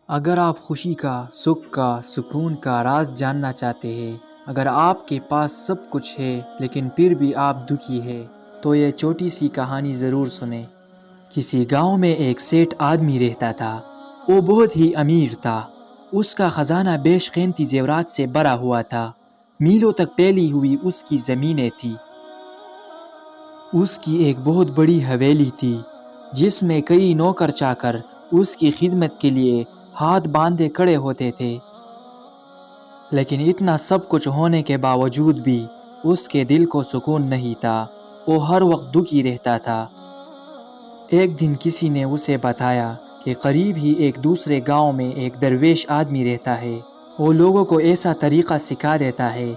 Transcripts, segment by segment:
اگر آپ خوشی کا، سکھ کا، سکون کا راز جاننا چاہتے ہیں، اگر آپ کے پاس سب کچھ ہے لیکن پھر بھی آپ دکھی ہے، تو یہ چھوٹی سی کہانی ضرور سنیں۔ کسی گاؤں میں ایک سیٹھ آدمی رہتا تھا۔ وہ بہت ہی امیر تھا۔ اس کا خزانہ بیش قیمتی زیورات سے بھرا ہوا تھا۔ میلوں تک پھیلی ہوئی اس کی زمینیں تھیں۔ اس کی ایک بہت بڑی حویلی تھی جس میں کئی نوکر چاکر اس کی خدمت کے لیے ہاتھ باندھے کھڑے ہوتے تھے۔ لیکن اتنا سب کچھ ہونے کے باوجود بھی اس کے دل کو سکون نہیں تھا۔ وہ ہر وقت دکھی رہتا تھا۔ ایک دن کسی نے اسے بتایا کہ قریب ہی ایک دوسرے گاؤں میں ایک درویش آدمی رہتا ہے۔ وہ لوگوں کو ایسا طریقہ سکھا دیتا ہے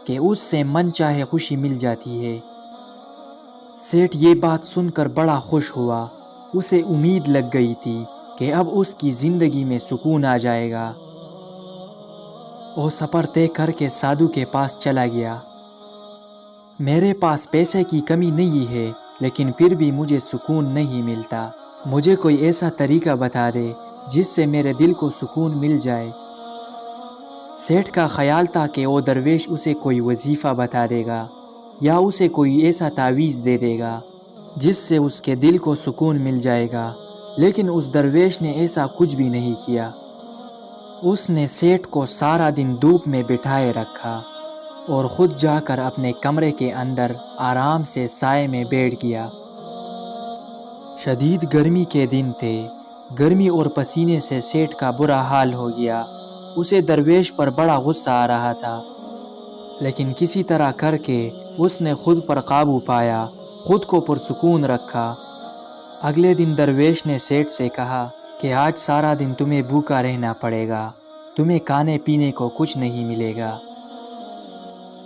کہ اس سے من چاہے خوشی مل جاتی ہے۔ سیٹھ یہ بات سن کر بڑا خوش ہوا۔ اسے امید لگ گئی تھی کہ اب اس کی زندگی میں سکون آ جائے گا۔ وہ سفر طے کر کے سادھو کے پاس چلا گیا۔ میرے پاس پیسے کی کمی نہیں ہے لیکن پھر بھی مجھے سکون نہیں ملتا۔ مجھے کوئی ایسا طریقہ بتا دے جس سے میرے دل کو سکون مل جائے۔ سیٹھ کا خیال تھا کہ وہ درویش اسے کوئی وظیفہ بتا دے گا یا اسے کوئی ایسا تعویذ دے دے گا جس سے اس کے دل کو سکون مل جائے گا، لیکن اس درویش نے ایسا کچھ بھی نہیں کیا۔ اس نے سیٹھ کو سارا دن دھوپ میں بٹھائے رکھا اور خود جا کر اپنے کمرے کے اندر آرام سے سائے میں بیٹھ گیا۔ شدید گرمی کے دن تھے۔ گرمی اور پسینے سے سیٹھ کا برا حال ہو گیا۔ اسے درویش پر بڑا غصہ آ رہا تھا، لیکن کسی طرح کر کے اس نے خود پر قابو پایا، خود کو پرسکون رکھا۔ اگلے دن درویش نے سیٹھ سے کہا کہ آج سارا دن تمہیں بھوکا رہنا پڑے گا، تمہیں کھانے پینے کو کچھ نہیں ملے گا۔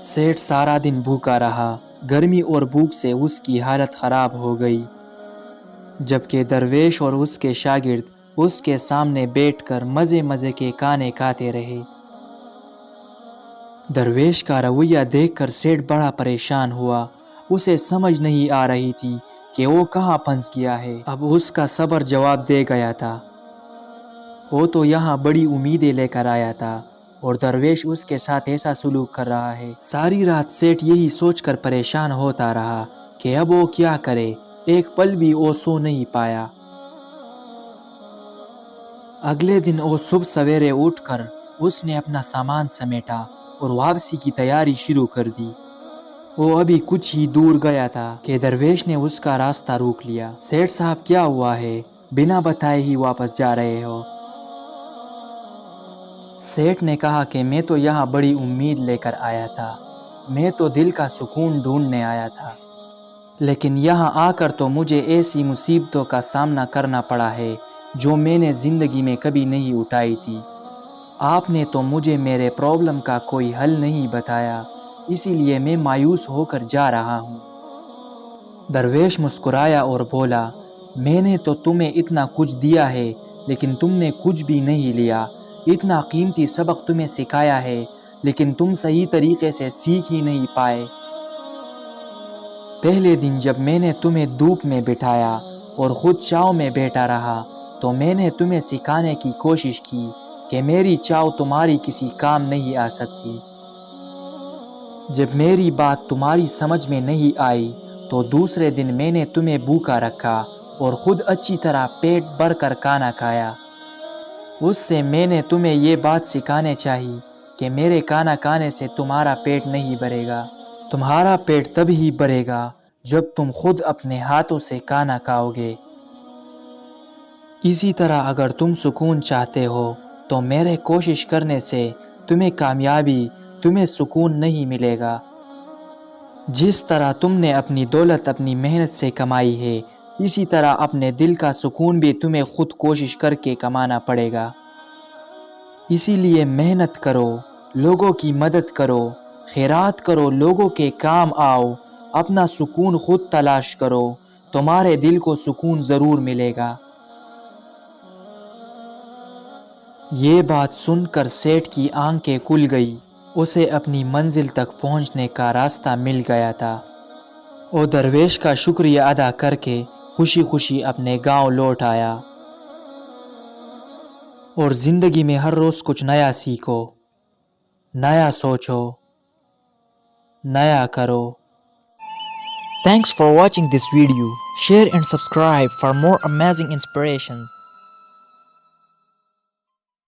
سیٹھ سارا دن بھوکا رہا۔ گرمی اور بھوک سے اس کی حالت خراب ہو گئی، جبکہ درویش اور اس کے شاگرد اس کے سامنے بیٹھ کر مزے مزے کے کھانے کھاتے رہے۔ درویش کا رویہ دیکھ کر سیٹھ بڑا پریشان ہوا۔ اسے سمجھ نہیں آ رہی تھی کہ وہ کہاں پھنس گیا ہے۔ اب اس کا صبر جواب دے گیا تھا۔ وہ تو یہاں بڑی امیدیں لے کر آیا تھا اور درویش اس کے ساتھ ایسا سلوک کر رہا ہے۔ ساری رات سیٹھ یہی سوچ کر پریشان ہوتا رہا کہ اب وہ کیا کرے۔ ایک پل بھی وہ سو نہیں پایا۔ اگلے دن وہ صبح سویرے اٹھ کر اس نے اپنا سامان سمیٹا اور واپسی کی تیاری شروع کر دی۔ وہ ابھی کچھ ہی دور گیا تھا کہ درویش نے اس کا راستہ روک لیا۔ سیٹھ صاحب کیا ہوا ہے؟ بنا بتائے ہی واپس جا رہے ہو؟ سیٹھ نے کہا کہ میں تو یہاں بڑی امید لے کر آیا تھا۔ میں تو دل کا سکون ڈھونڈنے آیا تھا، لیکن یہاں آ کر تو مجھے ایسی مصیبتوں کا سامنا کرنا پڑا ہے جو میں نے زندگی میں کبھی نہیں اٹھائی تھی۔ آپ نے تو مجھے میرے پرابلم کا کوئی حل نہیں بتایا، اسی لیے میں مایوس ہو کر جا رہا ہوں۔ درویش مسکرایا اور بولا، میں نے تو تمہیں اتنا کچھ دیا ہے لیکن تم نے کچھ بھی نہیں لیا۔ اتنا قیمتی سبق تمہیں سکھایا ہے لیکن تم صحیح طریقے سے سیکھ ہی نہیں پائے۔ پہلے دن جب میں نے تمہیں دھوپ میں بٹھایا اور خود چھاؤں میں بیٹھا رہا تو میں نے تمہیں سکھانے کی کوشش کی کہ میری چھاؤں تمہاری کسی کام نہیں آ سکتی۔ جب میری بات تمہاری سمجھ میں نہیں آئی تو دوسرے دن میں نے تمہیں بھوکا رکھا اور خود اچھی طرح پیٹ بھر کر کھانا کھایا۔ اس سے میں نے تمہیں یہ بات سکھانے چاہی کہ میرے کھانا کھانے سے تمہارا پیٹ نہیں بھرے گا۔ تمہارا پیٹ تب ہی بھرے گا جب تم خود اپنے ہاتھوں سے کھانا کھاؤ گے۔ اسی طرح اگر تم سکون چاہتے ہو تو میرے کوشش کرنے سے تمہیں سکون نہیں ملے گا۔ جس طرح تم نے اپنی دولت اپنی محنت سے کمائی ہے، اسی طرح اپنے دل کا سکون بھی تمہیں خود کوشش کر کے کمانا پڑے گا۔ اسی لیے محنت کرو، لوگوں کی مدد کرو، خیرات کرو، لوگوں کے کام آؤ، اپنا سکون خود تلاش کرو، تمہارے دل کو سکون ضرور ملے گا۔ یہ بات سن کر سیٹھ کی آنکھیں کھل گئی۔ اسے اپنی منزل تک پہنچنے کا راستہ مل گیا تھا۔ وہ درویش کا شکریہ ادا کر کے خوشی خوشی اپنے گاؤں لوٹ آیا۔ اور زندگی میں ہر روز کچھ نیا سیکھو، نیا سوچو، نیا کرو۔ Thanks for watching this video. Share and subscribe for more amazing inspiration.